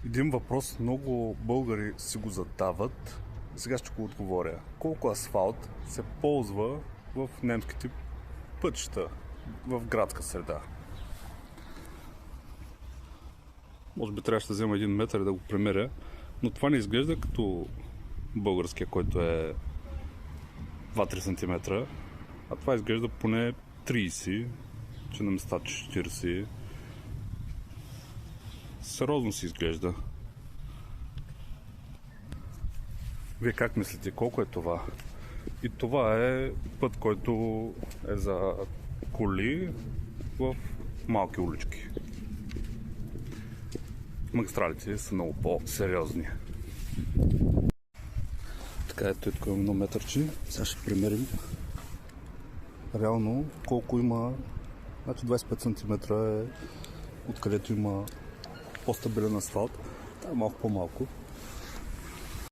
Един въпрос много българи си го задават. Сега ще го отговоря. Колко асфалт се ползва в немските пътища в градска среда? Може би трябваше да взема 1 метър и да го премеря, но това не изглежда като българския, който е 2-3 см, а това изглежда поне 30, че на места 40. Сериозно си изглежда. Вие как мислите? Колко е това? И това е път, който е за коли в малки улички. Магистралите са много по-сериозни. Така, ето тук имам 1 метърче. Сега ще премерим реално колко има. Значи 25 см е откъдето има по-стабилен асфалт. Това е малко по-малко.